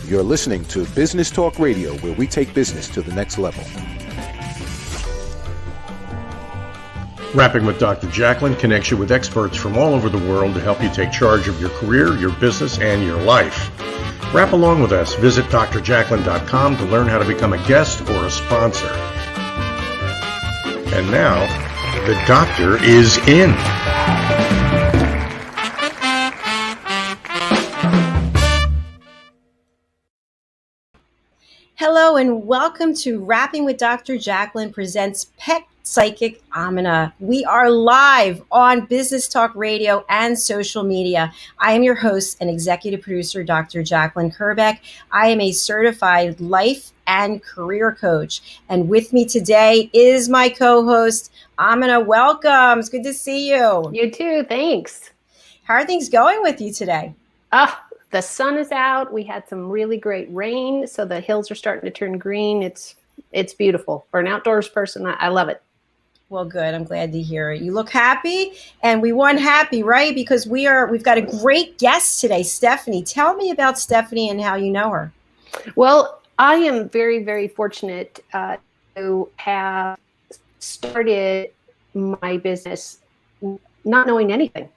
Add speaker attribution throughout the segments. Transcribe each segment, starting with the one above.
Speaker 1: You're listening to Business Talk Radio, where we take business to the next level.
Speaker 2: Rapping with Dr. Jacalyn connects you with experts from all over the world to help you take charge of your career, your business, and your life. Rap along with us. Visit drjacalyn.com to learn how to become a guest or a sponsor. And now, the doctor is in.
Speaker 3: Hello and welcome to Rapping with Dr. Jacalyn presents Pet Psychic Aminah. We are live on Business Talk Radio and social media. I am your host and executive producer, Dr. Jacalyn Kerbeck. I am a certified life and career coach. And with me today is my co-host, Aminah. Welcome. It's good to see you.
Speaker 4: You too. Thanks.
Speaker 3: How are things going with you today?
Speaker 4: The sun is out. We had some really great rain, so the hills are starting to turn green. It's beautiful. For an outdoors person, I love it.
Speaker 3: Well, good. I'm glad to hear it. You look happy, and we want happy, right? Because we've got a great guest today, Stephanie. Tell me about Stephanie and how you know her.
Speaker 4: Well, I am very, very fortunate to have started my business not knowing anything.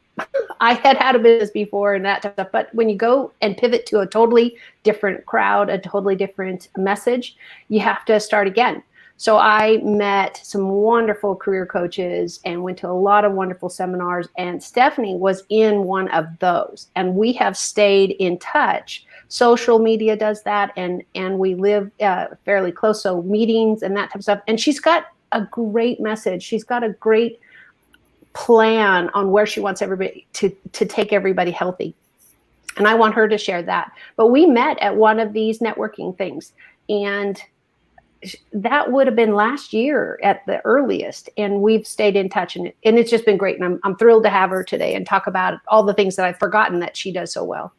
Speaker 4: I had a business before and that type of stuff, but when you go and pivot to a totally different crowd, a totally different message, you have to start again. So I met some wonderful career coaches and went to a lot of wonderful seminars, and Stephanie was in one of those. And we have stayed in touch. Social media does that, and we live fairly close, so meetings and that type of stuff. And she's got a great message. She's got a great plan on where she wants everybody to take everybody healthy. And I want her to share that. But we met at one of these networking things, and that would have been last year at the earliest. And we've stayed in touch, and it's just been great. And I'm thrilled to have her today and talk about all the things that I've forgotten that she does so well.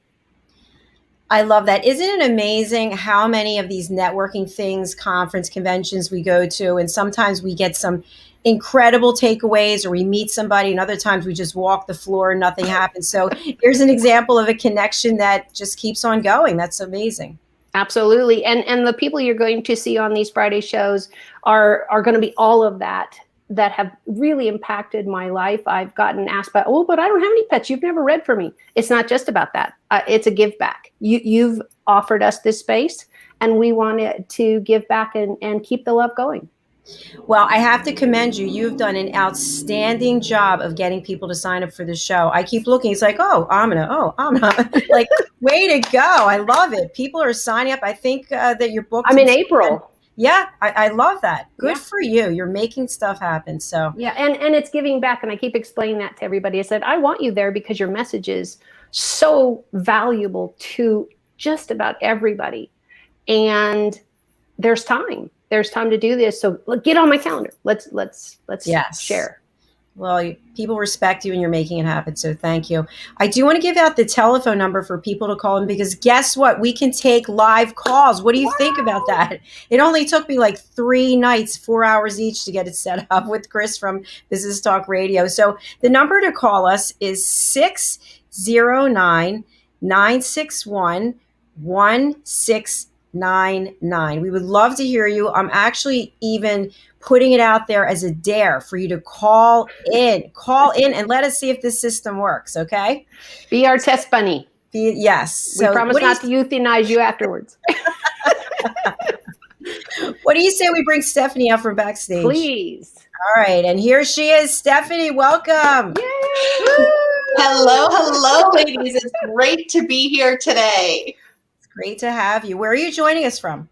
Speaker 3: I love that. Isn't it amazing how many of these networking things, conference conventions we go to, and sometimes we get some incredible takeaways, or we meet somebody, and other times we just walk the floor and nothing happens. So here's an example of a connection that just keeps on going. That's amazing.
Speaker 4: Absolutely. And the people you're going to see on these Friday shows are going to be all of that have really impacted my life. I've gotten asked but I don't have any pets. You've never read for me. It's not just about that. It's a give back. You've offered us this space, and we wanted to give back and keep the love going.
Speaker 3: Well, I have to commend you. You've done an outstanding job of getting people to sign up for the show. I keep looking. It's like, Aminah. Like, way to go. I love it. People are signing up. I think that your book.
Speaker 4: I'm in April.
Speaker 3: Yeah, I love that. Good for you. You're making stuff happen. So
Speaker 4: yeah, and it's giving back. And I keep explaining that to everybody. I said, I want you there because your message is so valuable to just about everybody. And there's time. There's time to do this. So get on my calendar. Let's share.
Speaker 3: Well, people respect you and you're making it happen. So thank you. I do want to give out the telephone number for people to call in, because guess what? We can take live calls. What do you think about that? It only took me like 3 nights, 4 hours each to get it set up with Chris from Business Talk Radio. So the number to call us is 609-961-1699. We would love to hear you. I'm actually even putting it out there as a dare for you to call in and let us see if this system works. Okay.
Speaker 4: Be our test bunny.
Speaker 3: Yes.
Speaker 4: We promise not to euthanize you afterwards.
Speaker 3: What do you say we bring Stephanie out from backstage?
Speaker 4: Please.
Speaker 3: All right. And here she is. Stephanie, welcome.
Speaker 5: Yay! Hello, ladies. It's great to be here today.
Speaker 3: Great to have you. Where are you joining us from?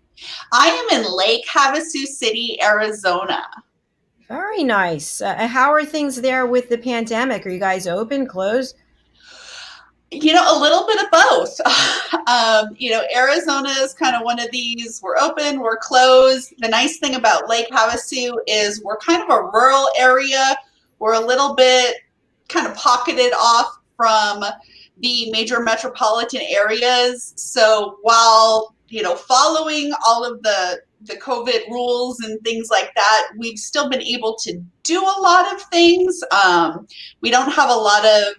Speaker 5: I am in Lake Havasu City, Arizona.
Speaker 3: Very nice. How are things there with the pandemic? Are you guys open, closed?
Speaker 5: A little bit of both. Arizona is kind of one of these. We're open, we're closed. The nice thing about Lake Havasu is we're kind of a rural area. We're a little bit kind of pocketed off from the major metropolitan areas. So while, following all of the COVID rules and things like that, we've still been able to do a lot of things. We don't have a lot of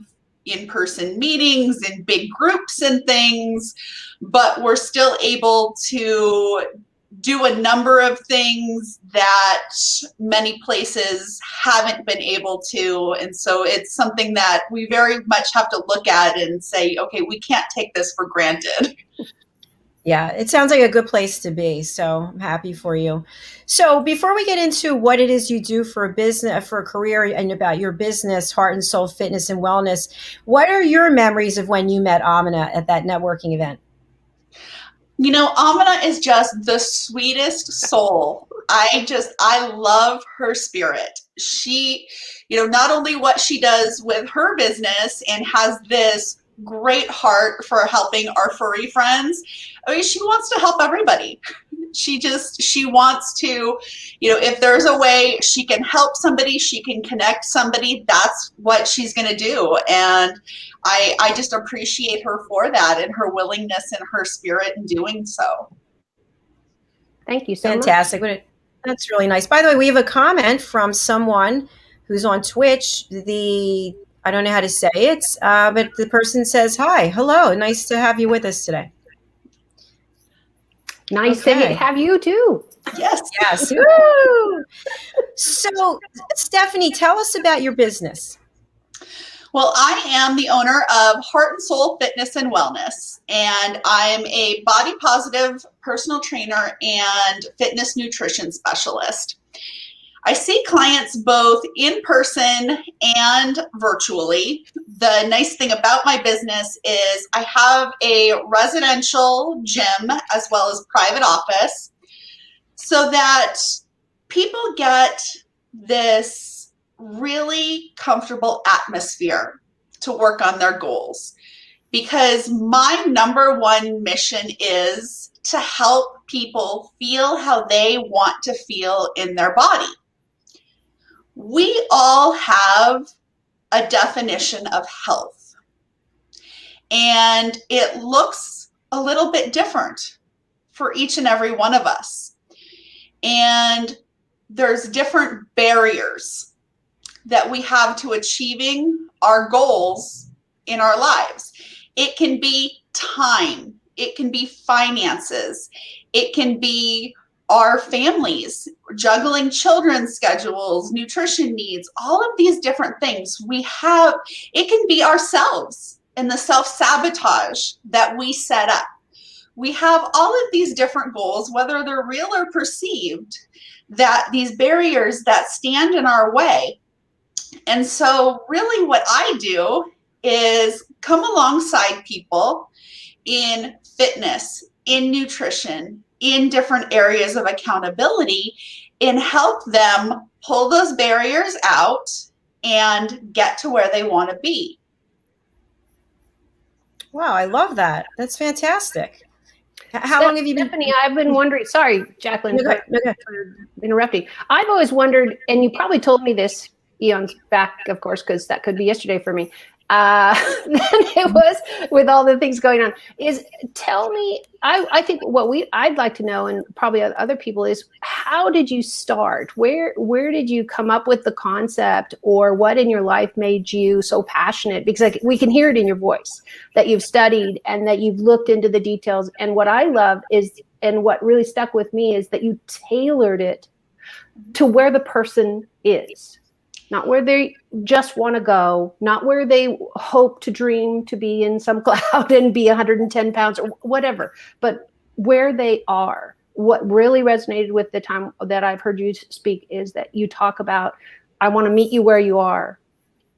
Speaker 5: in-person meetings and big groups and things, but we're still able to do a number of things that many places haven't been able to. And so it's something that we very much have to look at and say, okay, we can't take this for granted.
Speaker 3: Yeah, it sounds like a good place to be. So I'm happy for you. So before we get into what it is you do for a business, for a career, and about your business, Heart and Soul Fitness and Wellness, what are your memories of when you met Aminah at that networking event?
Speaker 5: You know, Aminah is just the sweetest soul. I love her spirit. She, not only what she does with her business and has this great heart for helping our furry friends. I mean, she wants to help everybody. She wants to, if there's a way she can help somebody, she can connect somebody, that's what she's going to do. And I just appreciate her for that and her willingness and her spirit in doing so.
Speaker 4: Thank you so
Speaker 3: Fantastic.
Speaker 4: much.
Speaker 3: That's really nice. By the way, we have a comment from someone who's on Twitch. I don't know how to say it, but the person says, hi, hello, nice to have you with us today.
Speaker 4: Nice to have you too.
Speaker 5: Yes.
Speaker 3: Yes. Woo! So, Stephanie, tell us about your business.
Speaker 5: Well, I am the owner of Heart and Soul Fitness and Wellness, and I'm a body positive personal trainer and fitness nutrition specialist. I see clients both in person and virtually. The nice thing about my business is I have a residential gym as well as private office so that people get this really comfortable atmosphere to work on their goals. Because my number one mission is to help people feel how they want to feel in their body. We all have a definition of health, and it looks a little bit different for each and every one of us. And there's different barriers that we have to achieving our goals in our lives. It can be time, it can be finances, it can be our families, juggling children's schedules, nutrition needs, all of these different things we have. It can be ourselves and the self-sabotage that we set up. We have all of these different goals, whether they're real or perceived, that these barriers that stand in our way. And so really what I do is come alongside people in fitness, in nutrition, in different areas of accountability, and help them pull those barriers out and get to where they want to be.
Speaker 3: Wow, I love that. That's fantastic. How long have you been?
Speaker 4: Stephanie, I've been wondering, sorry, Jacalyn,
Speaker 3: for
Speaker 4: interrupting. I've always wondered, and you probably told me this eons back, of course, because that could be yesterday for me. Than it was with all the things going on. Is tell me, I think what I'd like to know, and probably other people, is how did you start? Where did you come up with the concept, or what in your life made you so passionate? Because we can hear it in your voice that you've studied and that you've looked into the details. And what I love is, and what really stuck with me, is that you tailored it to where the person is. Not where they just want to go, not where they hope to dream to be in some cloud and be 110 pounds or whatever, but where they are. What really resonated with the time that I've heard you speak is that you talk about, I want to meet you where you are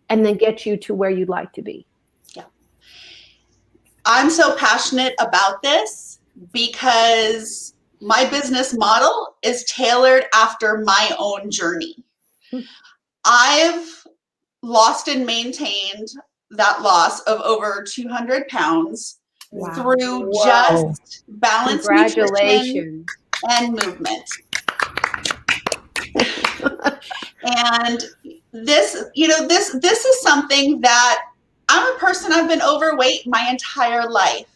Speaker 4: and then get you to where you'd like to be.
Speaker 5: Yeah. I'm so passionate about this because my business model is tailored after my own journey. I've lost and maintained that loss of over 200 pounds through just balanced nutrition and movement. And this is something that I'm a person, I've been overweight my entire life.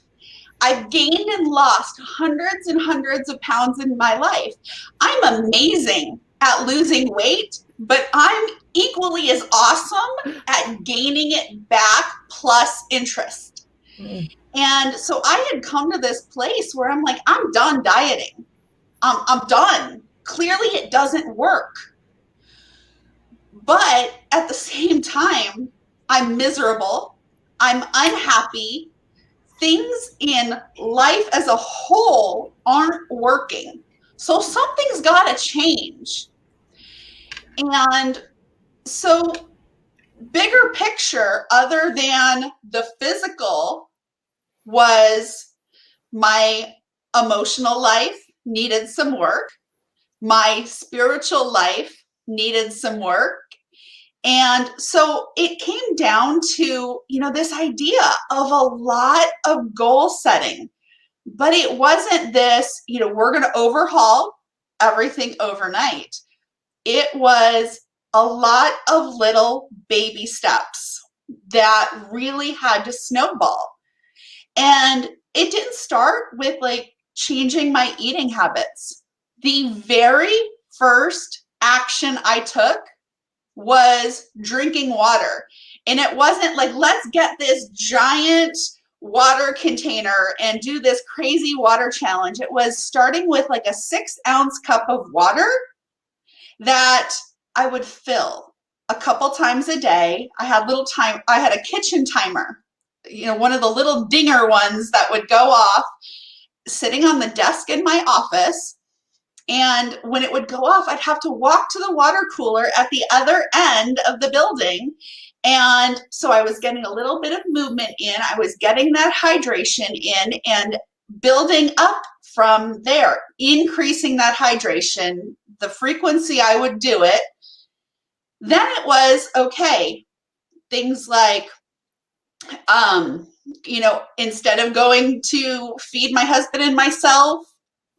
Speaker 5: I've gained and lost hundreds and hundreds of pounds in my life. I'm amazing at losing weight, but I'm equally as awesome at gaining it back plus interest. And so I had come to this place where I'm like, I'm done dieting. I'm done. Clearly it doesn't work. But at the same time, I'm miserable. I'm unhappy. Things in life as a whole aren't working. So something's got to change. And so, bigger picture, other than the physical, was my emotional life needed some work. My spiritual life needed some work. And so it came down to, this idea of a lot of goal setting. But it wasn't this, we're going to overhaul everything overnight. It was a lot of little baby steps that really had to snowball. And it didn't start with like changing my eating habits. The very first action I took was drinking water. And it wasn't like, let's get this giant water container and do this crazy water challenge. It was starting with like a 6-ounce cup of water that I would fill a couple times a day. I had a kitchen timer, one of the little dinger ones that would go off sitting on the desk in my office. And when it would go off, I'd have to walk to the water cooler at the other end of the building. And so I was getting a little bit of movement in. I was getting that hydration in and building up from there, increasing that hydration, the frequency I would do it. Then it was, okay, things like, instead of going to feed my husband and myself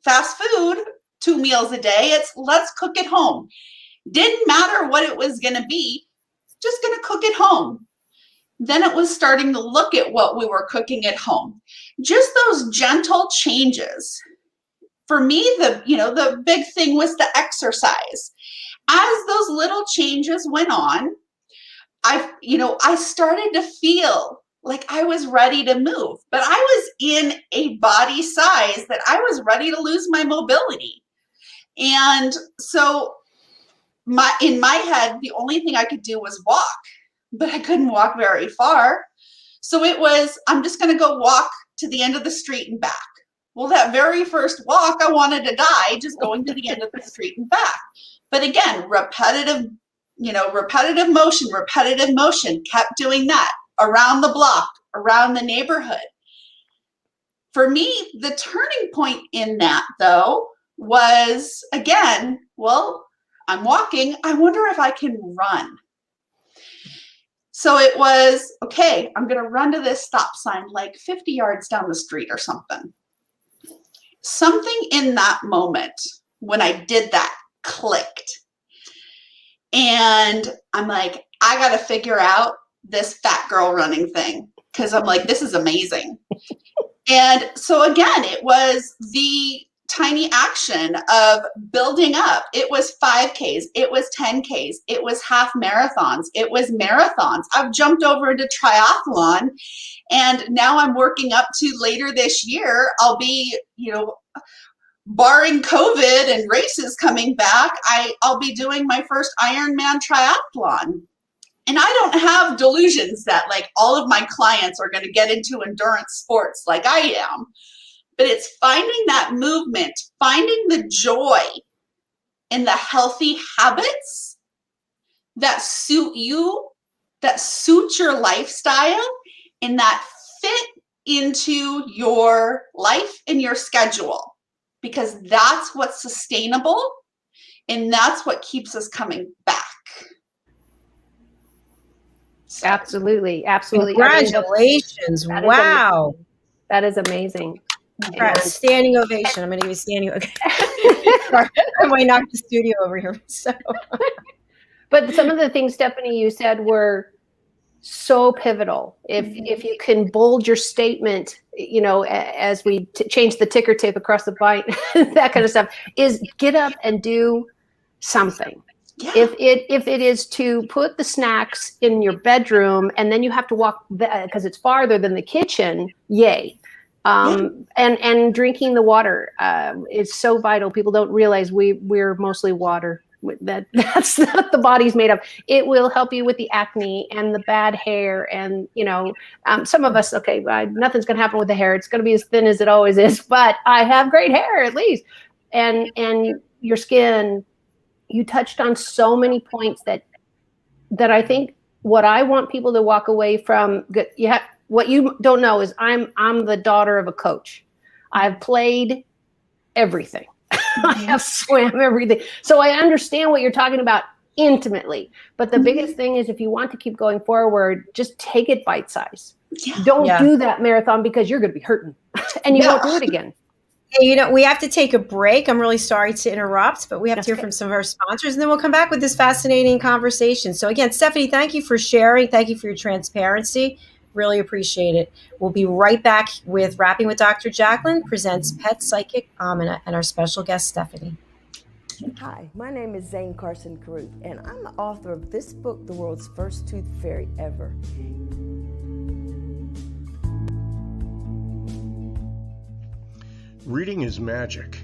Speaker 5: fast food 2 meals a day, it's let's cook at home. Didn't matter what it was going to be, just going to cook at home. Then it was starting to look at what we were cooking at home. Just those gentle changes. For me, the big thing was the exercise. As those little changes went on, I started to feel like I was ready to move, but I was in a body size that I was ready to lose my mobility. And so in my head, the only thing I could do was walk, but I couldn't walk very far. So it was, I'm just going to go walk to the end of the street and back. Well, that very first walk, I wanted to die just going to the end of the street and back. But again, repetitive motion, kept doing that around the block, around the neighborhood. For me, the turning point in that, though, was, again, well, I'm walking. I wonder if I can run. So it was, okay, I'm going to run to this stop sign like 50 yards down the street or something. Something in that moment when I did that clicked. And I'm like, I got to figure out this fat girl running thing, because I'm like, this is amazing. And so again, it was the tiny action of building up. It was 5Ks, it was 10Ks, it was half marathons, it was marathons. I've jumped over into triathlon, and now I'm working up to later this year. I'll be, barring COVID and races coming back, I'll be doing my first Ironman triathlon. And I don't have delusions that like all of my clients are going to get into endurance sports like I am. But it's finding that movement, finding the joy in the healthy habits that suit you, that suit your lifestyle, and that fit into your life and your schedule. Because that's what's sustainable, and that's what keeps us coming back. So.
Speaker 4: Absolutely.
Speaker 3: Congratulations. Wow.
Speaker 4: That is amazing.
Speaker 3: Standing ovation. I'm going to give you a standing ovation. Sorry, I might knock the studio over here. So.
Speaker 4: But some of the things, Stephanie, you said were so pivotal. If you can bold your statement, as we change the ticker tape across the bite, that kind of stuff, is get up and do something.
Speaker 5: Yeah.
Speaker 4: If it is to put the snacks in your bedroom and then you have to walk because it's farther than the kitchen, yay. And drinking the water is so vital. People don't realize we're mostly water. That's what the body's made of. It will help you with the acne and the bad hair. And, some of us, nothing's going to happen with the hair. It's going to be as thin as it always is, but I have great hair at least. And your skin, you touched on so many points that I think what I want people to walk away from, what you don't know is I'm the daughter of a coach. I've played everything. I have swam everything. So I understand what you're talking about intimately. But the biggest thing is if you want to keep going forward, just take it bite size.
Speaker 5: Yeah.
Speaker 4: Don't do that marathon because you're going to be hurting and you won't do it again.
Speaker 3: Hey, we have to take a break. I'm really sorry to interrupt, but we have to hear from some of our sponsors, and then we'll come back with this fascinating conversation. So again, Stephanie, thank you for sharing. Thank you for your transparency. Really appreciate it. We'll be right back with Rapping with Dr. Jacalyn presents Pet Psychic Aminah and our special guest, Stephanie.
Speaker 6: Hi, my name is Zane Carson Carruth, and I'm the author of this book, The World's First Tooth Fairy Ever.
Speaker 2: Reading is magic.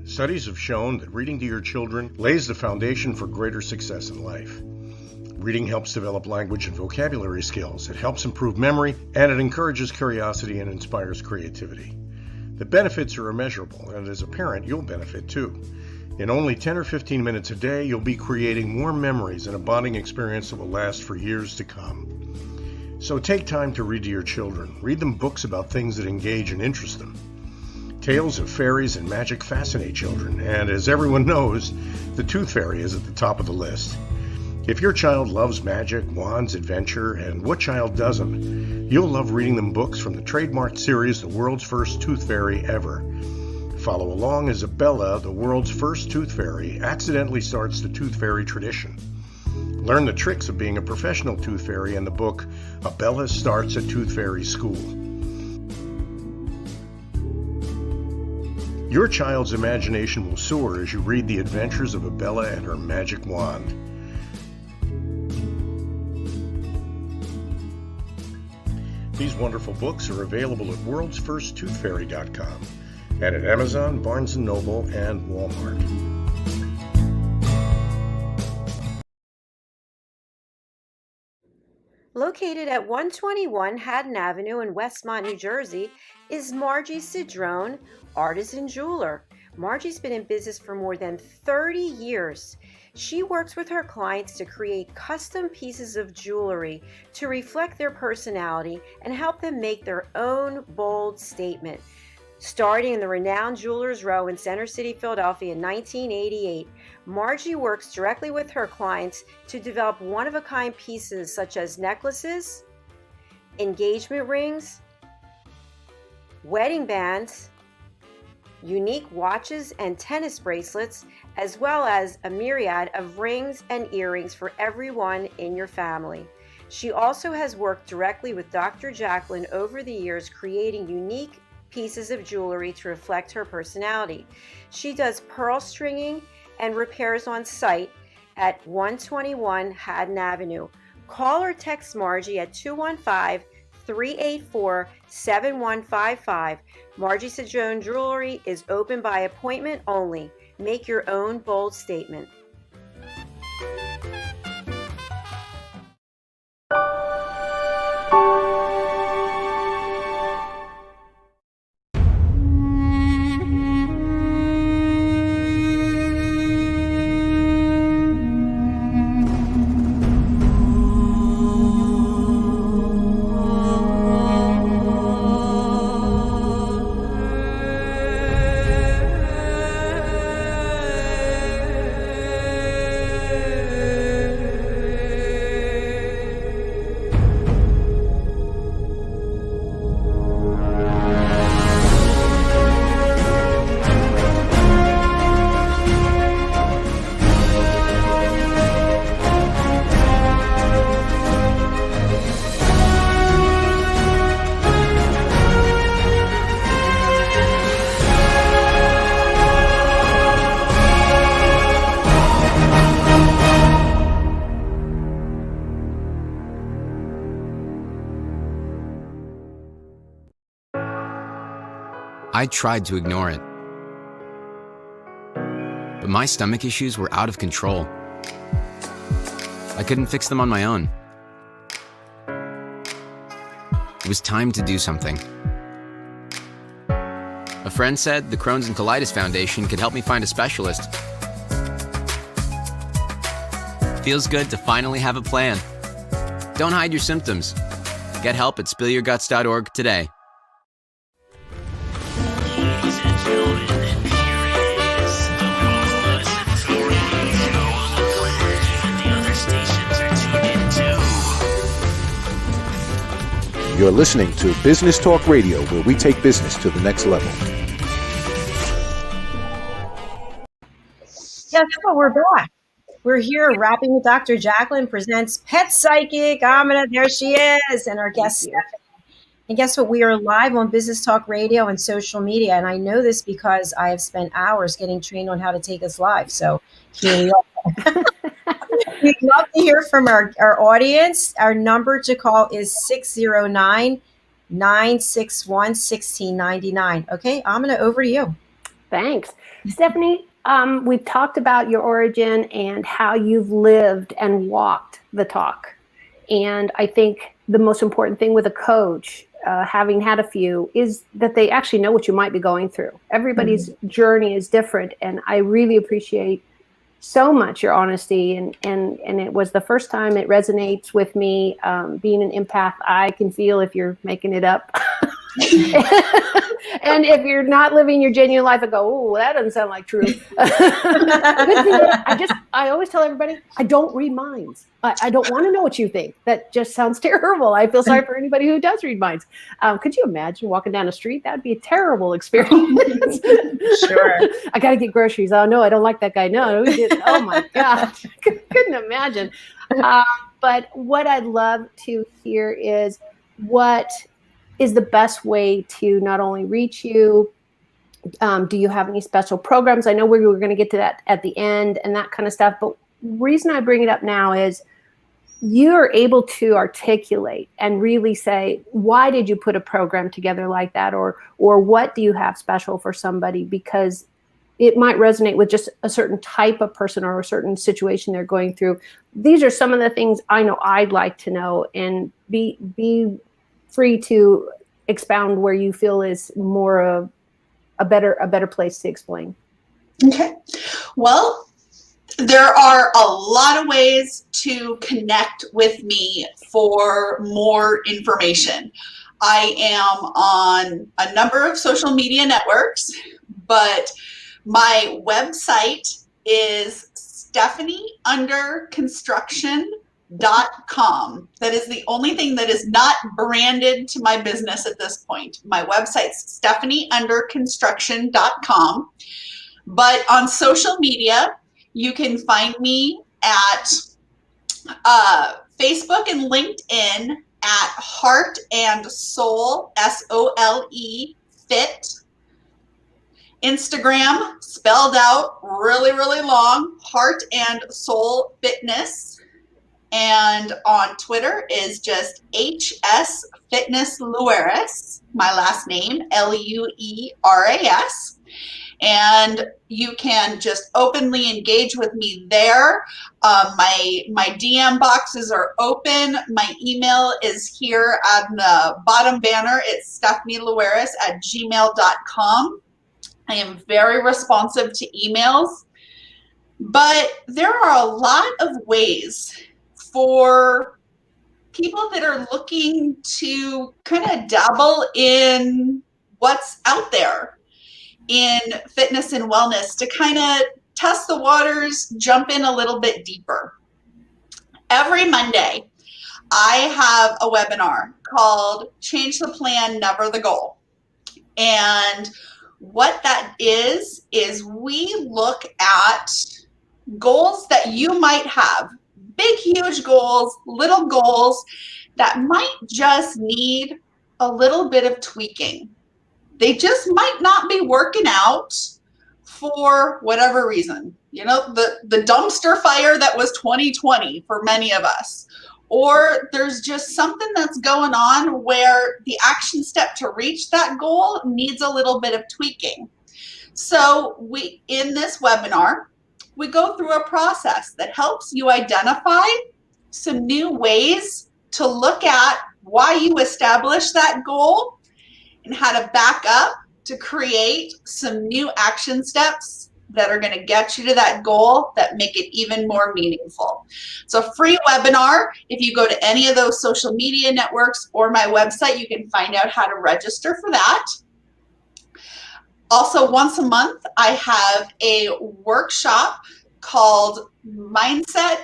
Speaker 2: Studies have shown that reading to your children lays the foundation for greater success in life. Reading helps develop language and vocabulary skills. It helps improve memory, and it encourages curiosity and inspires creativity. The benefits are immeasurable, and as a parent, you'll benefit too. In only 10 or 15 minutes a day, you'll be creating more memories and a bonding experience that will last for years to come. So take time to read to your children. Read them books about things that engage and interest them. Tales of fairies and magic fascinate children, and as everyone knows, the Tooth Fairy is at the top of the list. If your child loves magic, wands, adventure, and what child doesn't, you'll love reading them books from the trademarked series The World's First Tooth Fairy Ever. Follow along as Abella, the world's first tooth fairy, accidentally starts the tooth fairy tradition. Learn the tricks of being a professional tooth fairy in the book Abella Starts a Tooth Fairy School. Your child's imagination will soar as you read the adventures of Abella and her magic wand. These wonderful books are available at worldsfirsttoothfairy.com and at Amazon, Barnes & Noble, and Walmart.
Speaker 3: Located at 121 Haddon Avenue in Westmont, New Jersey, is Margie Cedrone, artisan jeweler. Margie's been in business for more than 30 years. She works with her clients to create custom pieces of jewelry to reflect their personality and help them make their own bold statement. Starting in the renowned Jewelers Row in Center City, Philadelphia in 1988, Margie works directly with her clients to develop one-of-a-kind pieces such as necklaces, engagement rings, wedding bands, unique watches and tennis bracelets, as well as a myriad of rings and earrings for everyone in your family. She also has worked directly with Dr. Jacalyn over the years, creating unique pieces of jewelry to reflect her personality. She does pearl stringing and repairs on site at 121 Haddon Avenue. Call or text Margie at 215-384-7155. Margie Cedrone Jewelry is open by appointment only. Make your own bold statement.
Speaker 7: I tried to ignore it. But my stomach issues were out of control. I couldn't fix them on my own. It was time to do something. A friend said the Crohn's and Colitis Foundation could help me find a specialist. Feels good to finally have a plan. Don't hide your symptoms. Get help at spillyourguts.org today.
Speaker 1: You're listening to Business Talk Radio, where we take business to the next level.
Speaker 3: Guess what? We're back. We're here. Rapping with Dr. Jacalyn presents Pet Psychic Aminah. There she is, and our guest Stephanie. And guess what? We are live on Business Talk Radio and social media. And I know this because I have spent hours getting trained on how to take us live. So here we are. We'd love to hear from our audience. Our number to call is 609-961-1699. Okay, Aminah, over to you.
Speaker 4: Thanks. Stephanie, we've talked about your origin and how you've lived and walked the talk. And I think the most important thing with a coach, having had a few, is that they actually know what you might be going through. Everybody's journey is different. And I really appreciate so much your honesty. And it was the first time it resonates with me. Being an empath, I can feel if you're making it up. And if you're not living your genuine life, I go, oh, that doesn't sound like true. I always tell everybody, I don't read minds. I don't want to know what you think. That just sounds terrible. I feel sorry for anybody who does read minds. Could you imagine walking down the street? That'd be a terrible experience.
Speaker 3: Sure.
Speaker 4: I got to get groceries. Oh, no, I don't like that guy. No, we did. Oh, my gosh. Couldn't imagine. But what I'd love to hear is what is the best way to not only reach you? Do you have any special programs? I know we were going to get to that at the end and that kind of stuff. But the reason I bring it up now is you're able to articulate and really say, why did you put a program together like that? Or what do you have special for somebody? Because it might resonate with just a certain type of person or a certain situation they're going through. These are some of the things I know I'd like to know, and be free to expound where you feel is more of a better place to explain.
Speaker 5: Okay. Well, there are a lot of ways to connect with me for more information. I am on a number of social media networks, but my website is stephanieunderconstruction.com. That is the only thing that is not branded to my business at this point. My website's stephanieunderconstruction.com. But on social media, you can find me at Facebook and LinkedIn at Heart and Soul, SOLE, Fit. Instagram, spelled out really, really long, Heart and Soul Fitness. And on Twitter is just HS Fitness Lueras, my last name, LUERAS. And you can just openly engage with me there. My DM boxes are open. My email is here on the bottom banner. It's stephanielueras@gmail.com. I am very responsive to emails. But there are a lot of ways for people that are looking to kind of dabble in what's out there in fitness and wellness, to kind of test the waters, jump in a little bit deeper. Every Monday, I have a webinar called Change the Plan, Never the Goal. And what that is we look at goals that you might have, big, huge goals, little goals that might just need a little bit of tweaking. They just might not be working out for whatever reason. You know, the dumpster fire that was 2020 for many of us, or there's just something that's going on where the action step to reach that goal needs a little bit of tweaking. So in this webinar, we go through a process that helps you identify some new ways to look at why you established that goal and how to back up to create some new action steps that are going to get you to that goal that make it even more meaningful. It's a free webinar. If you go to any of those social media networks or my website, you can find out how to register for that. Also, once a month, I have a workshop called Movement,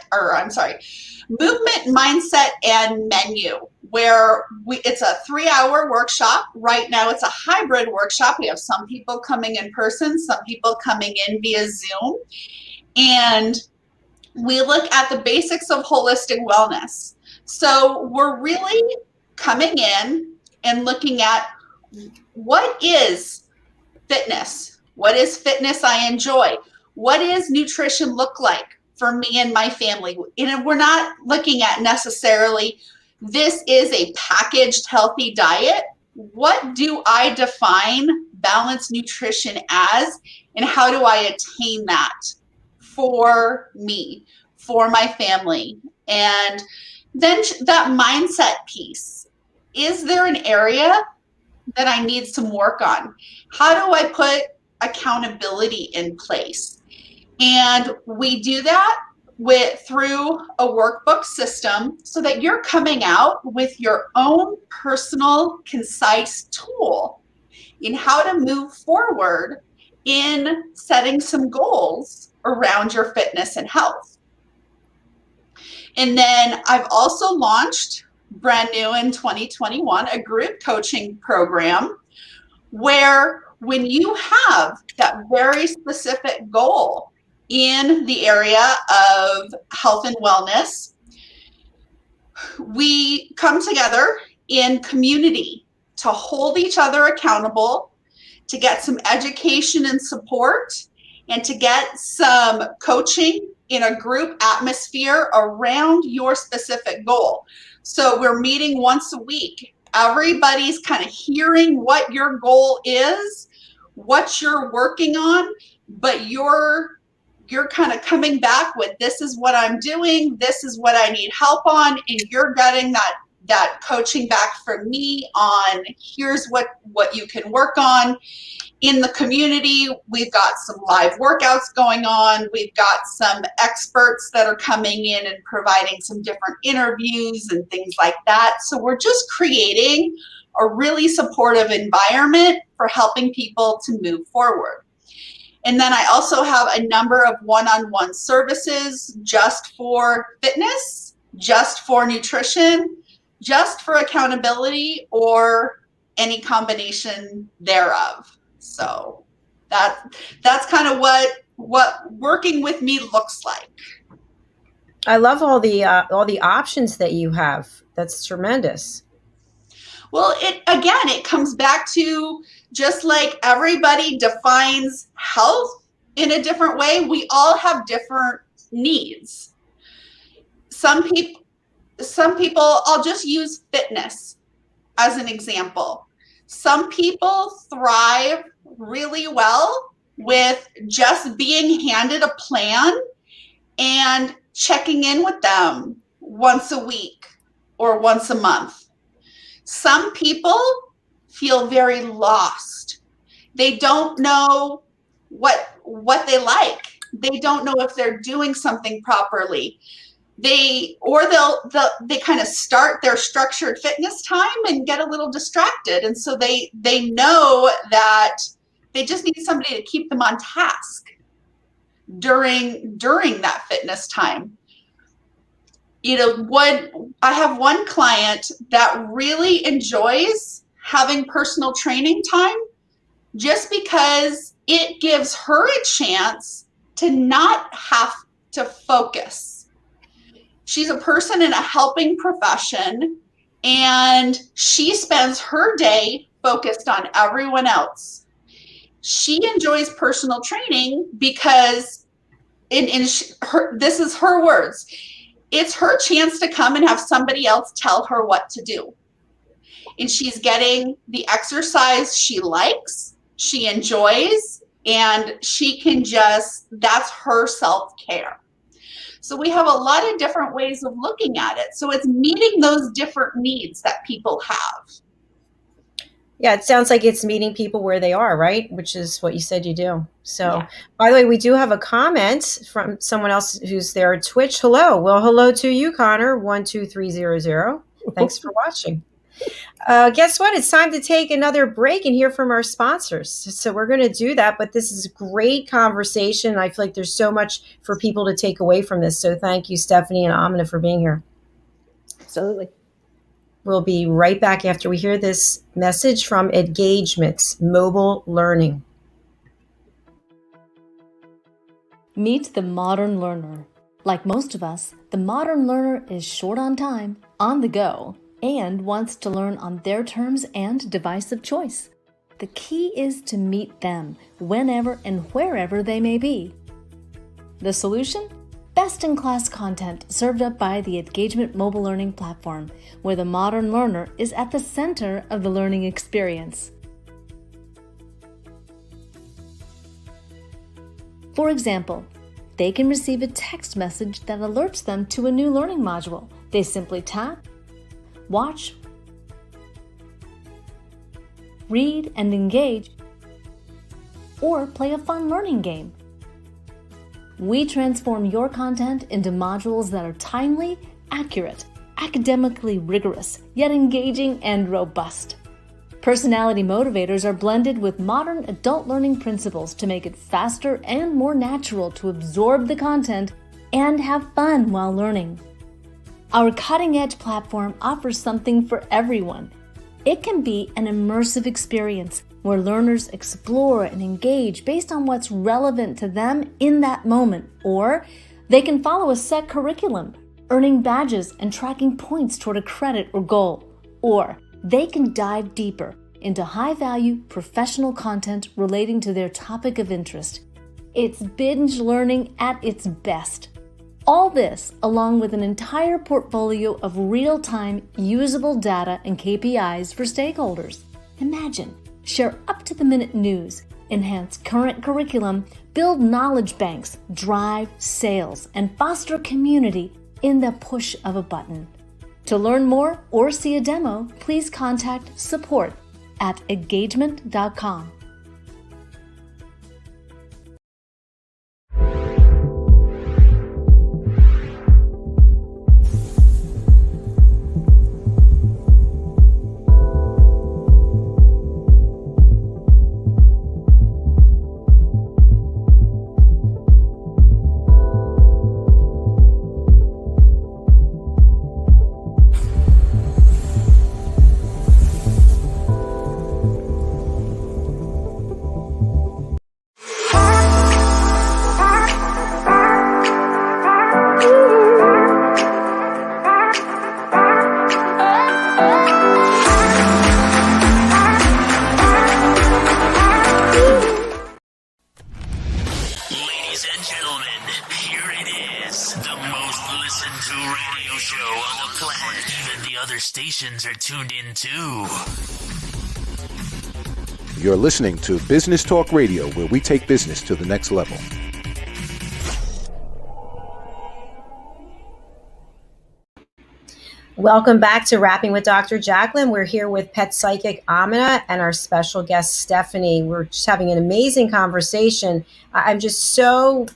Speaker 5: Mindset, and Menu, where it's a 3-hour workshop. Right now, it's a hybrid workshop. We have some people coming in person, some people coming in via Zoom. And we look at the basics of holistic wellness. So we're really coming in and looking at what is fitness? What is fitness I enjoy? What does nutrition look like for me and my family? And we're not looking at necessarily this is a packaged healthy diet. What do I define balanced nutrition as, and how do I attain that for me, for my family? And then that mindset piece. Is there an area that I need some work on? How do I put accountability in place? And we do that through a workbook system so that you're coming out with your own personal, concise tool in how to move forward in setting some goals around your fitness and health. And then I've also launched, brand new in 2021, a group coaching program where when you have that very specific goal in the area of health and wellness, we come together in community to hold each other accountable, to get some education and support, and to get some coaching in a group atmosphere around your specific goal. So we're meeting once a week. Everybody's kind of hearing what your goal is, what you're working on, but you're kind of coming back with, this is what I'm doing, this is what I need help on, and you're getting that coaching back from me on, here's what you can work on. In the community, we've got some live workouts going on. We've got some experts that are coming in and providing some different interviews and things like that. So we're just creating a really supportive environment for helping people to move forward. And then I also have a number of one-on-one services just for fitness, just for nutrition, just for accountability, or any combination thereof. So that's kind of what working with me looks like.
Speaker 3: I love all the options that you have. That's tremendous.
Speaker 5: Well, it comes back to just like everybody defines health in a different way, we all have different needs. Some people, I'll just use fitness as an example. Some people thrive really well with just being handed a plan and checking in with them once a week or once a month. Some people feel very lost. They don't know what they like. They don't know if they're doing something properly. They kind of start their structured fitness time and get a little distracted. And so they know that they just need somebody to keep them on task during that fitness time. I have one client that really enjoys having personal training time just because it gives her a chance to not have to focus. She's a person in a helping profession, and she spends her day focused on everyone else. She enjoys personal training because, this is her words, it's her chance to come and have somebody else tell her what to do. And she's getting the exercise she likes, she enjoys, and she can that's her self-care. So we have a lot of different ways of looking at it. So it's meeting those different needs that people have.
Speaker 3: Yeah, it sounds like it's meeting people where they are, right? Which is what you said you do. So,
Speaker 5: Yeah.
Speaker 3: By the way, we do have a comment from someone else who's there at Twitch. Hello. Well, hello to you, Connor, 12300. Thanks for watching. Guess what? It's time to take another break and hear from our sponsors. So we're going to do that, but this is a great conversation. I feel like there's so much for people to take away from this. So thank you, Stephanie and Aminah, for being here.
Speaker 4: Absolutely.
Speaker 3: We'll be right back after we hear this message from Engagements Mobile Learning.
Speaker 8: Meet the modern learner. Like most of us, the modern learner is short on time, on the go, and wants to learn on their terms and device of choice. The key is to meet them whenever and wherever they may be. The solution? Best-in-class content served up by the Engagement Mobile Learning Platform, where the modern learner is at the center of the learning experience. For example, they can receive a text message that alerts them to a new learning module. They simply tap, watch, read and engage, or play a fun learning game. We transform your content into modules that are timely, accurate, academically rigorous, yet engaging and robust. Personality motivators are blended with modern adult learning principles to make it faster and more natural to absorb the content and have fun while learning. Our cutting-edge platform offers something for everyone. It can be an immersive experience where learners explore and engage based on what's relevant to them in that moment, or they can follow a set curriculum, earning badges and tracking points toward a credit or goal, or they can dive deeper into high-value professional content relating to their topic of interest. It's binge learning at its best. All this, along with an entire portfolio of real-time usable data and KPIs for stakeholders. Imagine, share up-to-the-minute news, enhance current curriculum, build knowledge banks, drive sales, and foster community in the push of a button. To learn more or see a demo, please contact support@engagement.com.
Speaker 9: Stations are tuned in too.
Speaker 1: You're listening to Business Talk Radio, where we take business to the next level.
Speaker 3: Welcome back to Rapping with Dr. Jacalyn. We're here with pet psychic Aminah and our special guest Stephanie. We're just having an amazing conversation. I'm just so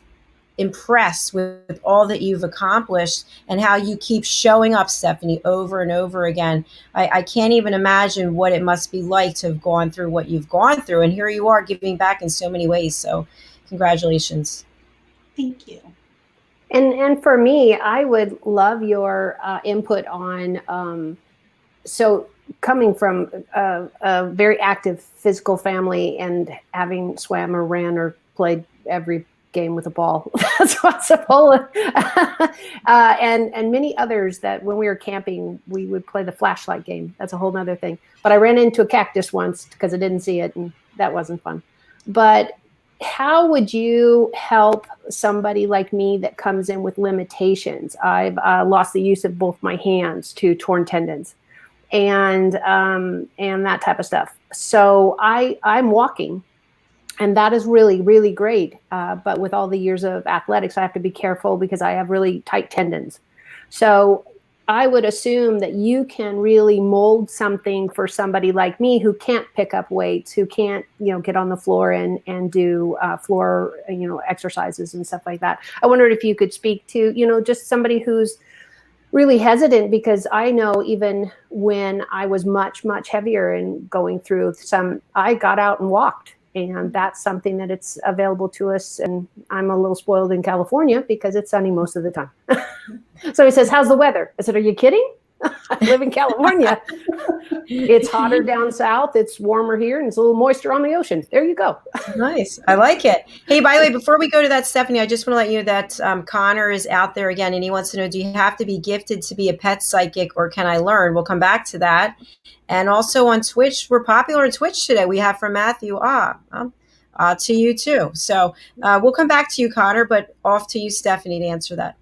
Speaker 3: impressed with all that you've accomplished and how you keep showing up, Stephanie, over and over again. I can't even imagine what it must be like to have gone through what you've gone through. And here you are giving back in so many ways. So congratulations.
Speaker 5: Thank you.
Speaker 4: And for me, I would love your input on, so coming from a very active physical family and having swam or ran or played every game with a ball, that's possible, and many others that when we were camping, we would play the flashlight game. That's a whole nother thing. But I ran into a cactus once because I didn't see it, and that wasn't fun. But how would you help somebody like me that comes in with limitations? I've lost the use of both my hands to torn tendons and that type of stuff. So I'm walking, and that is really, really great. But with all the years of athletics, I have to be careful because I have really tight tendons. So I would assume that you can really mold something for somebody like me who can't pick up weights, who can't, get on the floor and do floor, exercises and stuff like that. I wondered if you could speak to, just somebody who's really hesitant, because I know even when I was much, much heavier and going through I got out and walked. And that's something that it's available to us. And I'm a little spoiled in California because it's sunny most of the time. So he says, how's the weather? I said, are you kidding? I live in California. It's hotter down south. It's warmer here, and it's a little moisture on the ocean. There you go.
Speaker 3: Nice. I like it. Hey, by the way, before we go to that, Stephanie, I just want to let you know that Connor is out there again, and he wants to know, do you have to be gifted to be a pet psychic, or can I learn? We'll come back to that. And also on Twitch, we're popular on Twitch today. We have from Matthew, to you too. So we'll come back to you, Connor, but off to you, Stephanie, to answer that.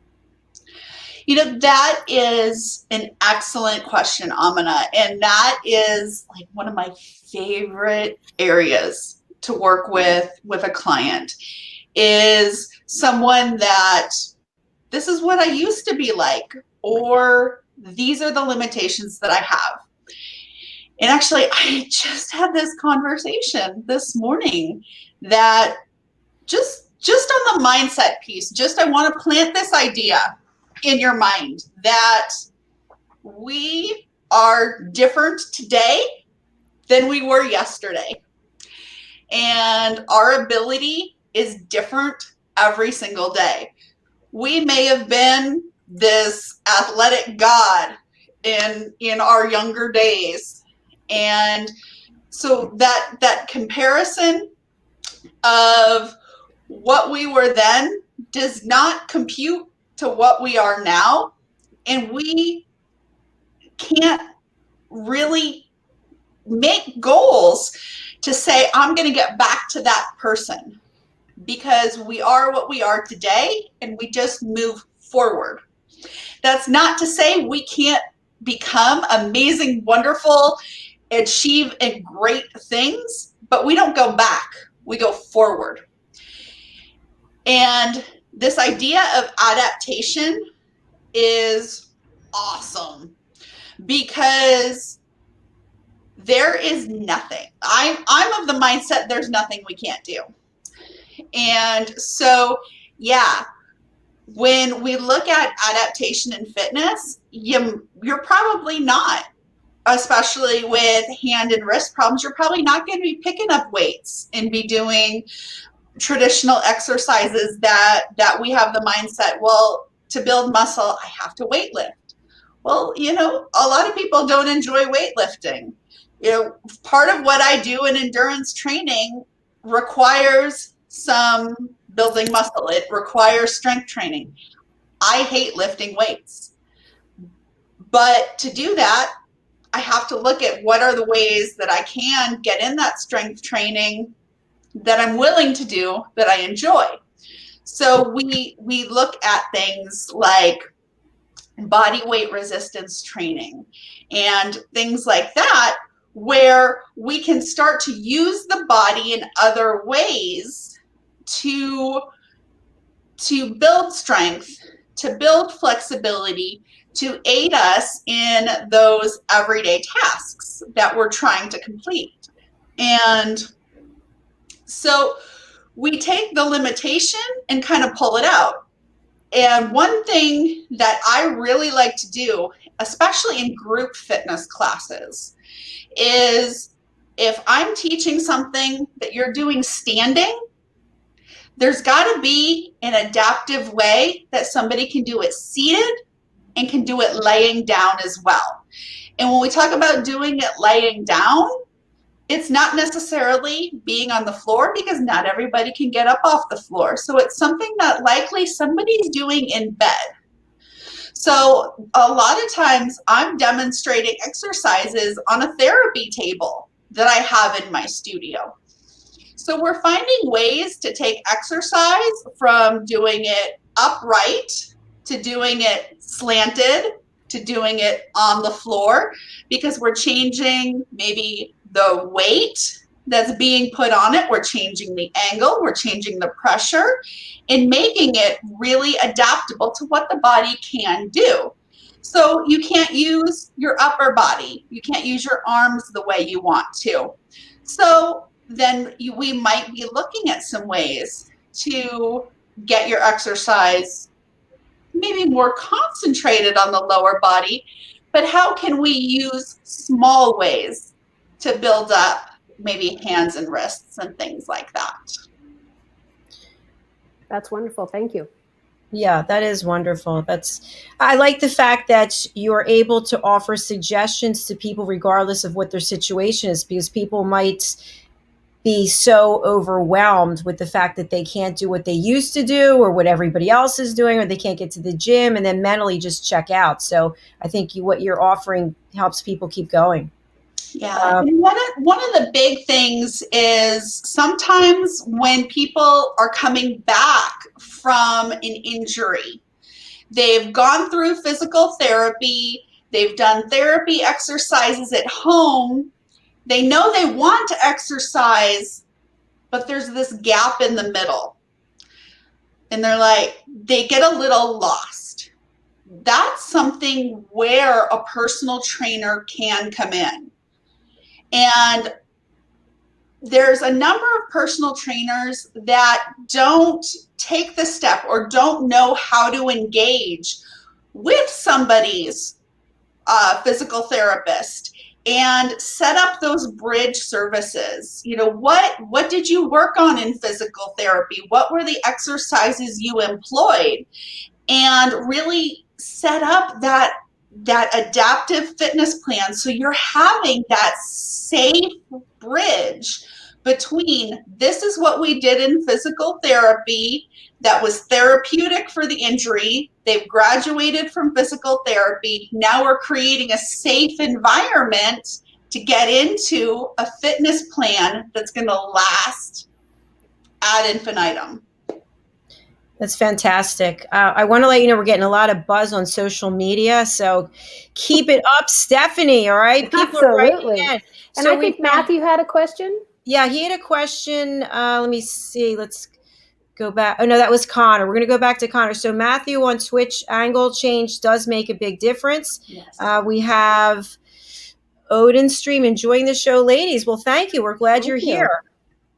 Speaker 5: That is an excellent question, Aminah. And that is like one of my favorite areas to work with a client, is someone that this is what I used to be like, or these are the limitations that I have. And actually, I just had this conversation this morning that just on the mindset piece, I want to plant this idea in your mind that we are different today than we were yesterday. And our ability is different every single day. We may have been this athletic god in our younger days. And so that comparison of what we were then does not compute to what we are now. And we can't really make goals to say, I'm going to get back to that person, because we are what we are today and we just move forward. That's not to say we can't become amazing, wonderful, achieve and great things, but we don't go back, we go forward. And this idea of adaptation is awesome, because there is nothing. I'm of the mindset there's nothing we can't do. And so, yeah, when we look at adaptation in fitness, you're probably not, especially with hand and wrist problems, you're probably not going to be picking up weights and be doing traditional exercises that we have the mindset, well, to build muscle, I have to weight lift. Well, a lot of people don't enjoy weightlifting. Part of what I do in endurance training requires some building muscle. It requires strength training. I hate lifting weights. But to do that, I have to look at what are the ways that I can get in that strength training that I'm willing to do, that I enjoy. So we look at things like body weight resistance training and things like that, where we can start to use the body in other ways to build strength, to build flexibility, to aid us in those everyday tasks that we're trying to complete. And so we take the limitation and kind of pull it out. And one thing that I really like to do, especially in group fitness classes, is if I'm teaching something that you're doing standing, there's got to be an adaptive way that somebody can do it seated and can do it laying down as well. And when we talk about doing it laying down, it's not necessarily being on the floor, because not everybody can get up off the floor. So it's something that likely somebody's doing in bed. So a lot of times I'm demonstrating exercises on a therapy table that I have in my studio. So we're finding ways to take exercise from doing it upright to doing it slanted to doing it on the floor, because we're changing maybe the weight that's being put on it. We're changing the angle, we're changing the pressure, and making it really adaptable to what the body can do. So you can't use your upper body. You can't use your arms the way you want to. So then we might be looking at some ways to get your exercise maybe more concentrated on the lower body, but how can we use small ways to build up maybe hands and wrists and things like that?
Speaker 4: That's wonderful. Thank you.
Speaker 3: Yeah, that is wonderful. I like the fact that you're able to offer suggestions to people regardless of what their situation is, because people might be so overwhelmed with the fact that they can't do what they used to do or what everybody else is doing, or they can't get to the gym and then mentally just check out. So I think what you're offering helps people keep going.
Speaker 5: Yeah, and one of the big things is sometimes when people are coming back from an injury, they've gone through physical therapy, they've done therapy exercises at home, they know they want to exercise, but there's this gap in the middle. And they get a little lost. That's something where a personal trainer can come in. And there's a number of personal trainers that don't take the step or don't know how to engage with somebody's physical therapist and set up those bridge services. You know, what did you work on in physical therapy? What were the exercises you employed? And really set up that adaptive fitness plan, so you're having that safe bridge between this is what we did in physical therapy that was therapeutic for the injury, they've graduated from physical therapy, now we're creating a safe environment to get into a fitness plan that's going to last ad infinitum.
Speaker 3: That's fantastic. I want to let you know we're getting a lot of buzz on social media, so keep it up, Stephanie. All right, people are writing in.
Speaker 4: And I think Matthew had a question.
Speaker 3: Yeah, he had a question. Let me see. Let's go back. Oh no, that was Connor. We're going to go back to Connor. So Matthew on Twitch, angle change does make a big difference.
Speaker 5: Yes.
Speaker 3: We have Odin Stream enjoying the show, ladies. Well, thank you. We're glad you're here.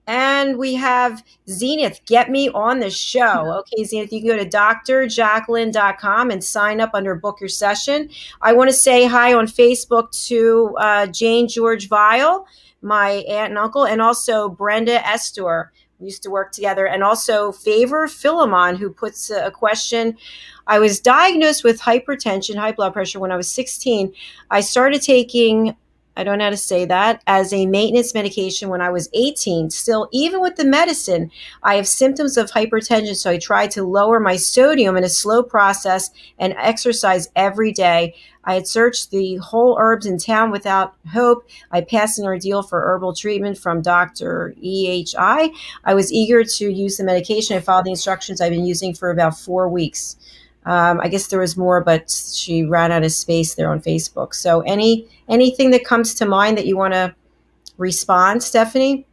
Speaker 3: And we have Zenith, get me on the show. Okay, Zenith, you can go to drjacalyn.com and sign up under book your session. I want to say hi on Facebook to Jane George Vile, my aunt and uncle, and also Brenda Estor. We used to work together. And also Favor Philemon, who puts a question. I was diagnosed with hypertension, high blood pressure when I was 16. I started taking, I don't know how to say that, as a maintenance medication when I was 18. Still, even with the medicine, I have symptoms of hypertension, so I try to lower my sodium in a slow process and exercise every day. I had searched the whole herbs in town without hope. I passed an ordeal for herbal treatment from Dr. EHI. I was eager to use the medication. I followed the instructions. I've been using for about 4 weeks. I guess there was more, but she ran out of space there on Facebook. So anything that comes to mind that you want to respond, Stephanie?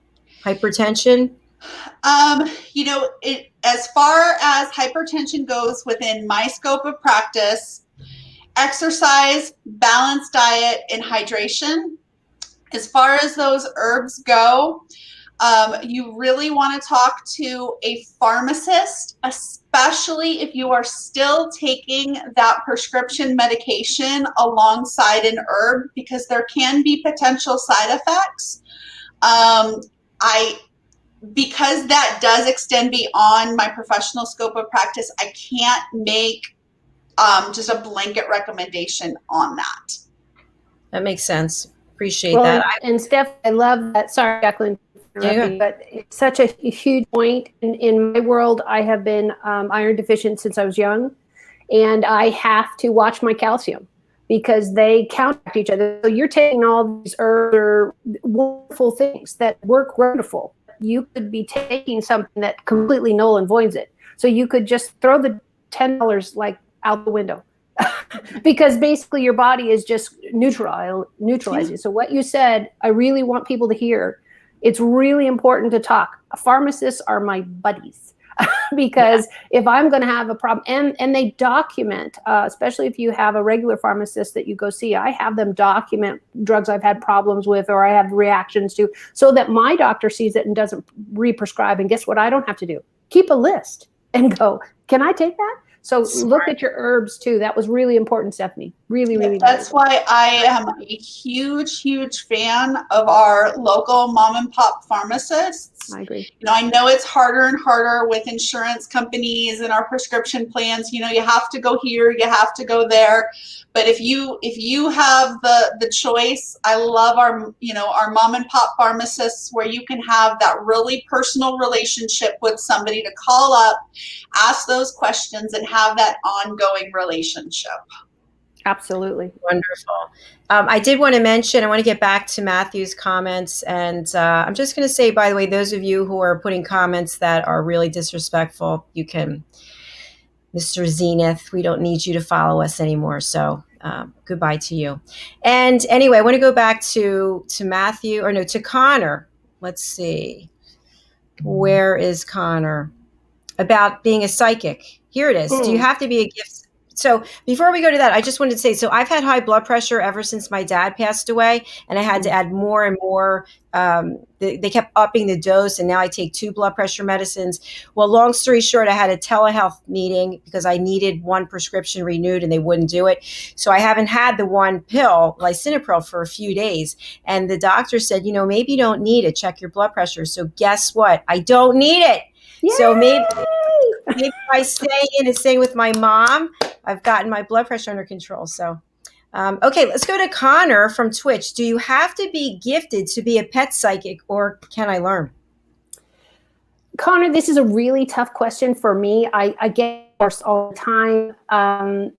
Speaker 3: Hypertension?
Speaker 5: As far as hypertension goes within my scope of practice, exercise, balanced diet, and hydration. As far as those herbs go, you really want to talk to a pharmacist, especially if you are still taking that prescription medication alongside an herb, because there can be potential side effects. Because that does extend beyond my professional scope of practice, I can't make just a blanket recommendation on that.
Speaker 3: That makes sense. Appreciate that.
Speaker 4: And Steph, I love that. Sorry, Jacalyn. But it's such a huge point. In my world, I have been iron deficient since I was young, and I have to watch my calcium because they counteract each other. So you're taking all these other wonderful things that work wonderful. you could be taking something that completely null and voids it. So you could just throw the $10 like out the window because basically your body is just neutralizing. So what you said, I really want people to hear. It's really important to talk. Pharmacists are my buddies. Because if I'm going to have a problem, and they document, especially if you have a regular pharmacist that you go see, I have them document drugs I've had problems with or I have reactions to, so that my doctor sees it and doesn't re-prescribe. And guess what? I don't have to do. Keep a list and go, can I take that? So look at your herbs too. That was really important, Stephanie. Really, really.
Speaker 5: That's why I am a huge fan of our local mom and pop pharmacists.
Speaker 4: I agree.
Speaker 5: You know, I know it's harder and harder with insurance companies and our prescription plans. You know, you have to go here, you have to go there. But if you have the choice, I love our mom and pop pharmacists where you can have that really personal relationship with somebody to call up, ask those questions, and have that ongoing relationship.
Speaker 4: Absolutely.
Speaker 3: Wonderful. I did want to mention, I want to get back to Matthew's comments. And I'm just going to say, by the way, those of you who are putting comments that are really disrespectful, you can, Mr. Zenith, we don't need you to follow us anymore. So goodbye to you. And anyway, I want to go back to Matthew, or no, to Connor. Let's see. Where is Connor? About being a psychic. Here it is. Do you have to be a gift? So before we go to that, I just wanted to say, so I've had high blood pressure ever since my dad passed away, and I had to add more and more. They kept upping the dose, and now I take 2 blood pressure medicines. Well, long story short, I had a telehealth meeting because I needed one prescription renewed, and they wouldn't do it. So I haven't had the one pill, lisinopril, for a few days. And the doctor said, maybe you don't need it. Check your blood pressure. So guess what? I don't need it. Yay! So maybe by staying with my mom, I've gotten my blood pressure under control. So, okay, let's go to Connor from Twitch. Do you have to be gifted to be a pet psychic, or can I learn?
Speaker 4: Connor, this is a really tough question for me. I get forced all the time. I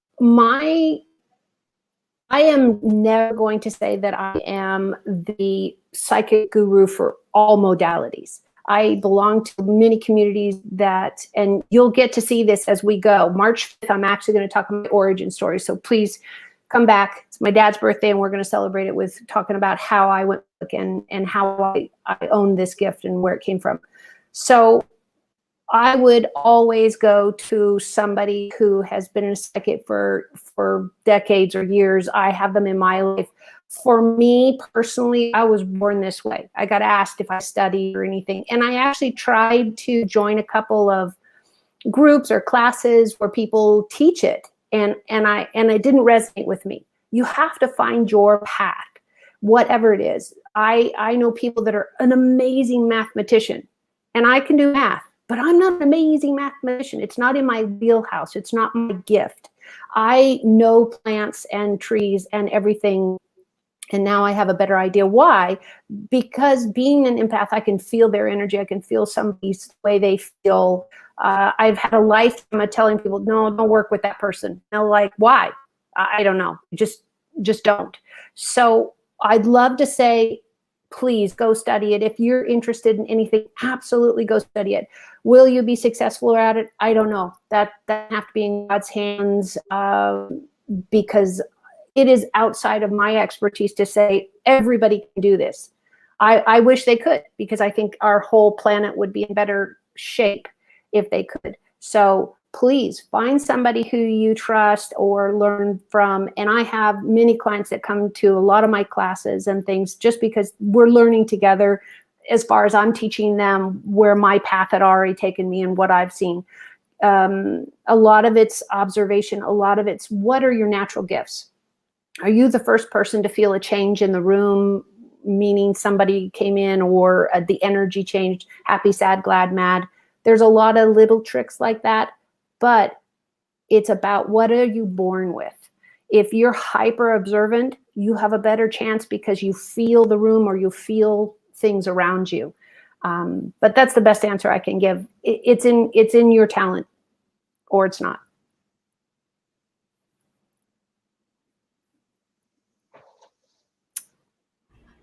Speaker 4: am never going to say that I am the psychic guru for all modalities. I belong to many communities and you'll get to see this as we go. March 5th, I'm actually going to talk about my origin story. So please come back. It's my dad's birthday, and we're going to celebrate it with talking about how I went and how I own this gift and where it came from. So I would always go to somebody who has been a psychic for decades or years. I have them in my life. For me personally, I was born this way. I got asked if I studied or anything. And I actually tried to join a couple of groups or classes where people teach it. And it didn't resonate with me. You have to find your path, whatever it is. I know people that are an amazing mathematician, and I can do math, but I'm not an amazing mathematician. It's not in my wheelhouse. It's not my gift. I know plants and trees and everything. And now I have a better idea why. Because being an empath, I can feel their energy. I can feel somebody's way they feel. I've had a lifetime of telling people, no, don't work with that person. And they're like, why? I don't know. Just don't. So I'd love to say, please go study it. If you're interested in anything, absolutely go study it. Will you be successful at it? I don't know. That have to be in God's hands, because it is outside of my expertise to say everybody can do this. I wish they could, because I think our whole planet would be in better shape if they could. So please find somebody who you trust or learn from. And I have many clients that come to a lot of my classes and things just because we're learning together as far as I'm teaching them where my path had already taken me and what I've seen. A lot of it's observation. A lot of it's, what are your natural gifts? Are you the first person to feel a change in the room, meaning somebody came in, or the energy changed, happy, sad, glad, mad? There's a lot of little tricks like that, but it's about what are you born with? If you're hyper observant, you have a better chance because you feel the room or you feel things around you. But that's the best answer I can give. It's in your talent, or it's not.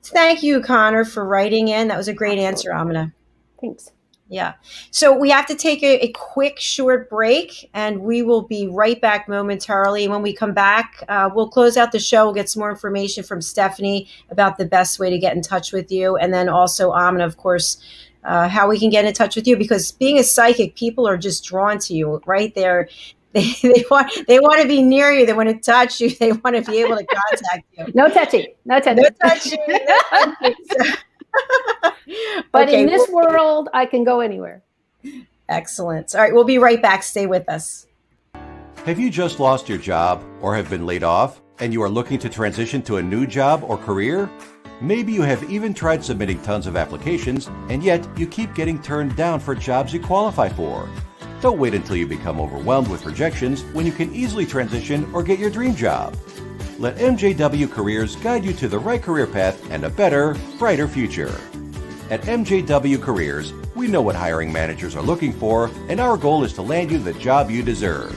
Speaker 3: Thank you, Connor, for writing in. That was a great answer, Aminah.
Speaker 4: Thanks.
Speaker 3: Yeah. So we have to take a quick, short break, and we will be right back momentarily. And when we come back, we'll close out the show. We'll get some more information from Stephanie about the best way to get in touch with you. And then also, Aminah, of course, how we can get in touch with you, because being a psychic, people are just drawn to you, right? They want to be near you. They want to touch you. They want to be able to contact you.
Speaker 4: No touching. No touching.
Speaker 3: No touching. No touching.
Speaker 4: But in this world, I can go anywhere.
Speaker 3: Excellent. All right, we'll be right back. Stay with us.
Speaker 10: Have you just lost your job or have been laid off and you are looking to transition to a new job or career? Maybe you have even tried submitting tons of applications and yet you keep getting turned down for jobs you qualify for. Don't wait until you become overwhelmed with rejections when you can easily transition or get your dream job. Let MJW Careers guide you to the right career path and a better, brighter future. At MJW Careers, we know what hiring managers are looking for, and our goal is to land you the job you deserve.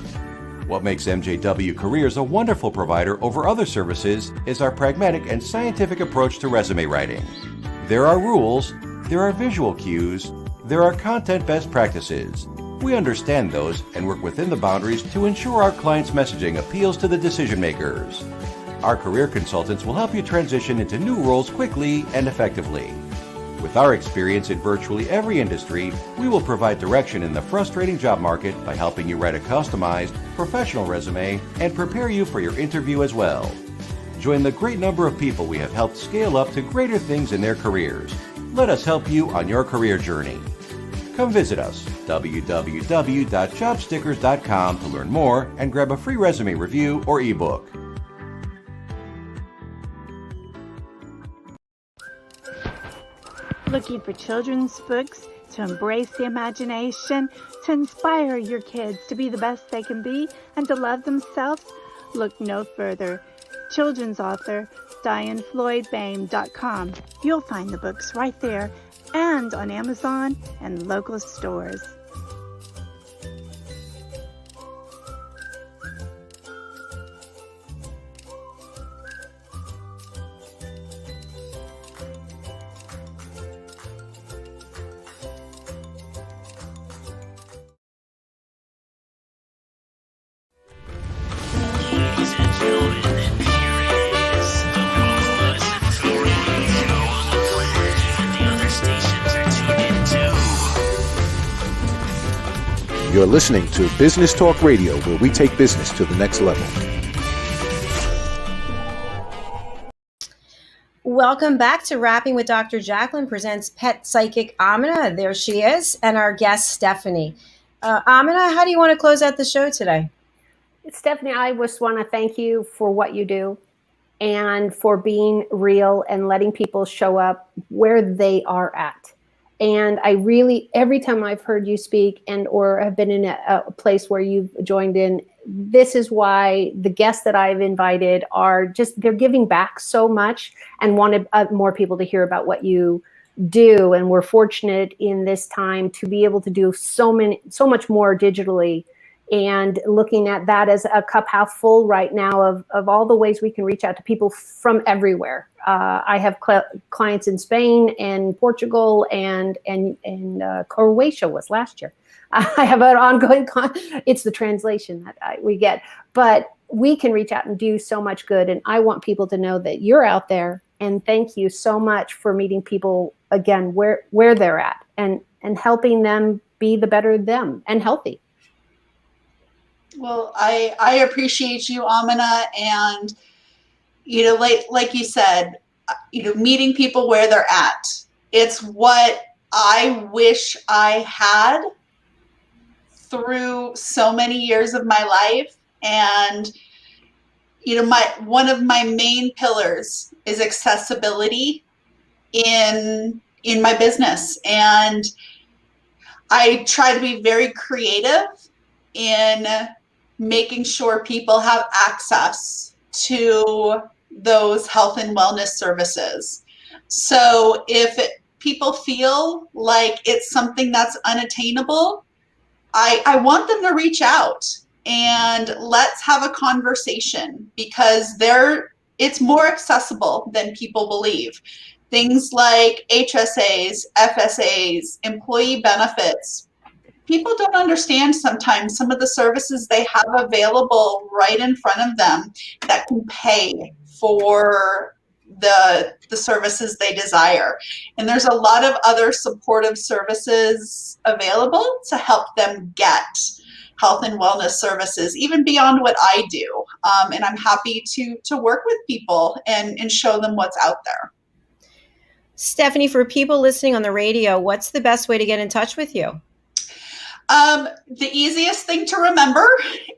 Speaker 10: What makes MJW Careers a wonderful provider over other services is our pragmatic and scientific approach to resume writing. There are rules, there are visual cues, there are content best practices. We understand those and work within the boundaries to ensure our clients' messaging appeals to the decision makers. Our career consultants will help you transition into new roles quickly and effectively. With our experience in virtually every industry, we will provide direction in the frustrating job market by helping you write a customized, professional resume and prepare you for your interview as well. Join the great number of people we have helped scale up to greater things in their careers. Let us help you on your career journey. Come visit us, www.jobstickers.com, to learn more and grab a free resume review or ebook.
Speaker 11: Looking for children's books to embrace the imagination, to inspire your kids to be the best they can be and to love themselves? Look no further. Children's author DianeFloydBain.com. You'll find the books right there and on Amazon and local stores.
Speaker 9: Ladies and gentlemen, and here it is, the Buzz Radio, where even the other stations are tuned into.
Speaker 1: You're listening to Business Talk Radio, where we take business to the next level.
Speaker 3: Welcome back to Rapping with Dr. Jacalyn presents Pet Psychic Aminah. There she is, and our guest, Stephanie. Aminah, how do you want to close out the show today?
Speaker 4: Stephanie, I just want to thank you for what you do and for being real and letting people show up where they are at. And I really, every time I've heard you speak and or have been in a place where you've joined in, this is why the guests that I've invited are just, they're giving back so much and wanted more people to hear about what you do. And we're fortunate in this time to be able to do so much more digitally, and looking at that as a cup half full right now of all the ways we can reach out to people from everywhere. I have clients in Spain and Portugal and Croatia was last year. I have an ongoing, it's the translation that we get, but we can reach out and do so much good. And I want people to know that you're out there, and thank you so much for meeting people again, where they're at and helping them be the better them and healthy.
Speaker 5: Well, I appreciate you, Aminah, and like you said, meeting people where they're at. It's what I wish I had through so many years of my life, and one of my main pillars is accessibility in my business, and I try to be very creative in making sure people have access to those health and wellness services. So if people feel like it's something that's unattainable, I want them to reach out and let's have a conversation, because it's more accessible than people believe. things like HSAs, FSAs, employee benefits. People don't understand sometimes some of the services they have available right in front of them that can pay for the services they desire. And there's a lot of other supportive services available to help them get health and wellness services, even beyond what I do. And I'm happy to work with people and show them what's out there.
Speaker 3: Stephanie, for people listening on the radio, what's the best way to get in touch with you?
Speaker 5: The easiest thing to remember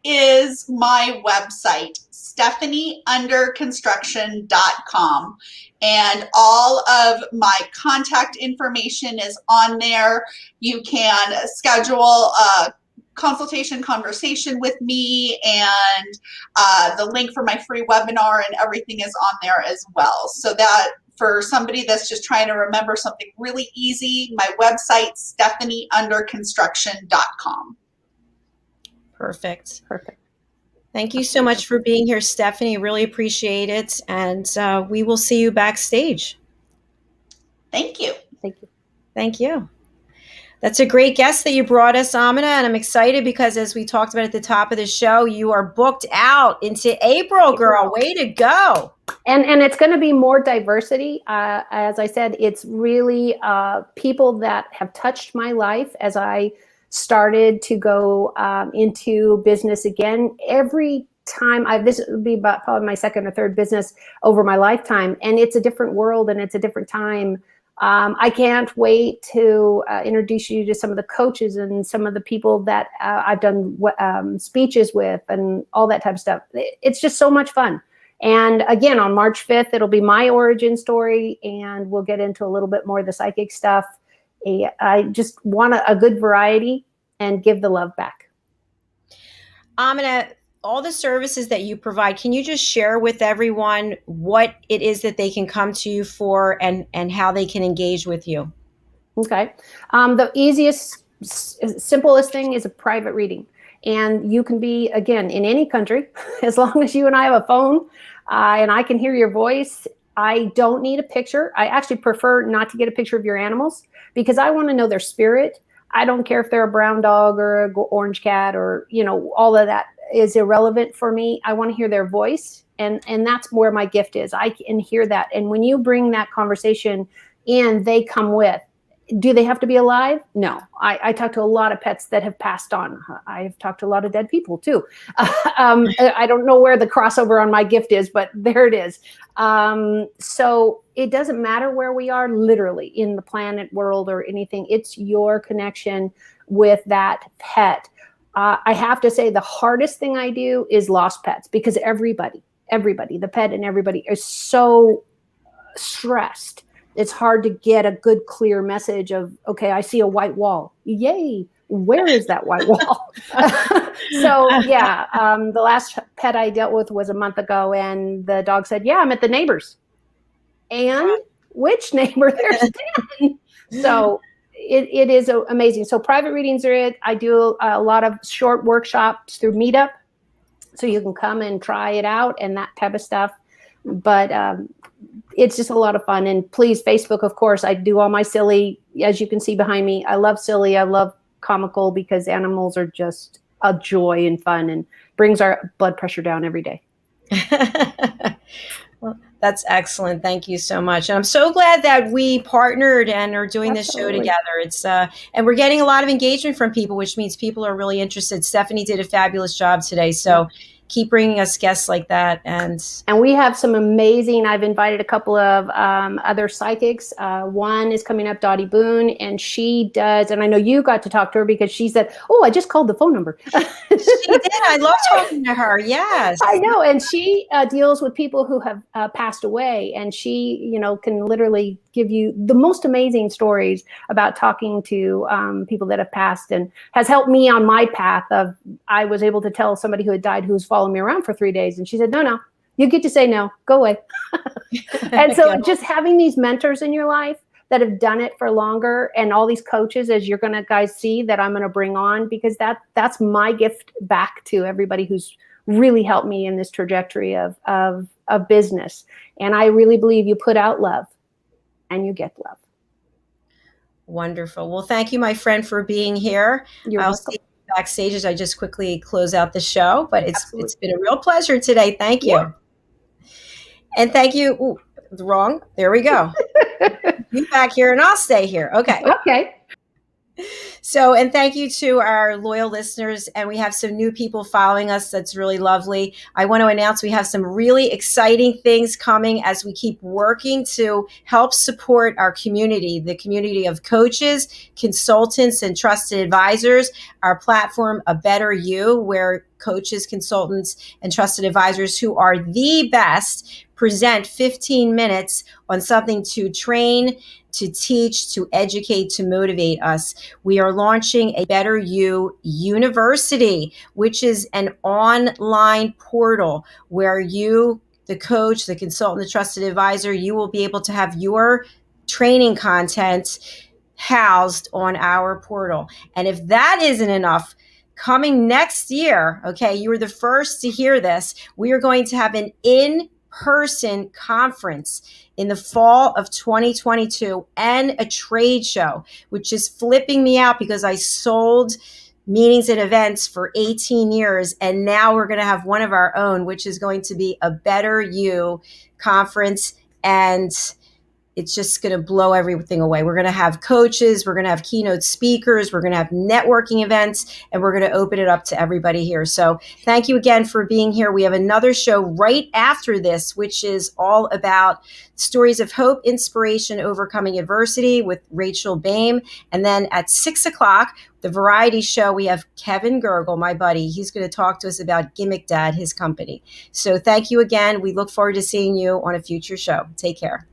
Speaker 5: is my website, stephanieunderconstruction.com. And all of my contact information is on there. You can schedule a consultation conversation with me, and the link for my free webinar and everything is on there as well. So that for somebody that's just trying to remember something really easy, my website, stephanieunderconstruction.com.
Speaker 3: Perfect. Thank you so much for being here, Stephanie. Really appreciate it. And we will see you backstage.
Speaker 5: Thank you.
Speaker 3: Thank you. That's a great guest that you brought us, Aminah, and I'm excited because as we talked about at the top of the show, you are booked out into April, girl. Way to go.
Speaker 4: And it's going to be more diversity. As I said, it's really people that have touched my life as I started to go into business again. Every time this will be about probably my second or third business over my lifetime, and it's a different world and it's a different time. I can't wait to introduce you to some of the coaches and some of the people that I've done speeches with and all that type of stuff. It's just so much fun. And again, on March 5th, it'll be my origin story, and we'll get into a little bit more of the psychic stuff. I just want a good variety and give the love back.
Speaker 3: Aminah, all the services that you provide, can you just share with everyone what it is that they can come to you for and how they can engage with you?
Speaker 4: Okay. The easiest, simplest thing is a private reading. And you can be, again, in any country, as long as you and I have a phone and I can hear your voice. I don't need a picture. I actually prefer not to get a picture of your animals because I want to know their spirit. I don't care if they're a brown dog or an orange cat or, all of that is irrelevant for me. I want to hear their voice. And that's where my gift is. I can hear that. And when you bring that conversation in, they come with. Do they have to be alive? No. I talk to a lot of pets that have passed on. I've talked to a lot of dead people too. I don't know where the crossover on my gift is, but there it is. So it doesn't matter where we are literally in the planet, world, or anything. It's your connection with that pet. I have to say the hardest thing I do is lost pets because everybody, the pet and everybody is so stressed. It's hard to get a good, clear message of, okay, I see a white wall. Yay. Where is that white wall? So yeah, the last pet I dealt with was a month ago and the dog said, yeah, I'm at the neighbor's. And which neighbor? There's 10. So it is amazing. So private readings are it. I do a lot of short workshops through Meetup. So you can come and try it out and that type of stuff. But it's just a lot of fun. And please, Facebook, of course, I do all my silly, as you can see behind me. I love silly. I love comical because animals are just a joy and fun and brings our blood pressure down every day.
Speaker 3: Well, that's excellent. Thank you so much. And I'm so glad that we partnered and are doing this show together. It's and we're getting a lot of engagement from people, which means people are really interested. Stephanie did a fabulous job today. So keep bringing us guests like that. And
Speaker 4: we have some amazing, I've invited a couple of other psychics. One is coming up, Dottie Boone, and she does, and I know you got to talk to her because she said, oh, I just called the phone number.
Speaker 3: She did. I love talking to her. Yes.
Speaker 4: I know. And she deals with people who have passed away. And she, can literally give you the most amazing stories about talking to people that have passed and has helped me on my path of, I was able to tell somebody who had died who was following me around for 3 days. And she said, no, you get to say no, go away. And so just having these mentors in your life that have done it for longer and all these coaches, as you're going to guys see that I'm going to bring on, because that's my gift back to everybody who's really helped me in this trajectory of business. And I really believe you put out love and you get love.
Speaker 3: Wonderful. Well, thank you, my friend, for being here.
Speaker 4: You're
Speaker 3: I'll
Speaker 4: welcome.
Speaker 3: see you backstage as I just quickly close out the show, but it's
Speaker 4: Absolutely.
Speaker 3: been a real pleasure today. Thank you.
Speaker 4: Yeah.
Speaker 3: And thank you. Ooh, wrong. There we go. You back here and I'll stay here. Okay.
Speaker 4: Okay.
Speaker 3: So, and thank you to our loyal listeners. And we have some new people following us. That's really lovely. I want to announce we have some really exciting things coming as we keep working to help support our community, the community of coaches, consultants, and trusted advisors. Our platform, A Better You, where coaches, consultants, and trusted advisors who are the best present 15 minutes on something to train, to teach, to educate, to motivate us. We are launching a Better You University, which is an online portal where you, the coach, the consultant, the trusted advisor, you will be able to have your training content housed on our portal. And if that isn't enough, coming next year, okay, you were the first to hear this, we are going to have an in-person conference in the fall of 2022 and a trade show, which is flipping me out because I sold meetings and events for 18 years. And now we're going to have one of our own, which is going to be a Better You conference. And it's just going to blow everything away. We're going to have coaches, we're going to have keynote speakers, we're going to have networking events, and we're going to open it up to everybody here. So thank you again for being here. We have another show right after this, which is all about stories of hope, inspiration, overcoming adversity with Rachel Boehm. And then at 6:00, the variety show, we have Kevin Gergel, my buddy. He's going to talk to us about Gimmick Dad, his company. So thank you again. We look forward to seeing you on a future show. Take care.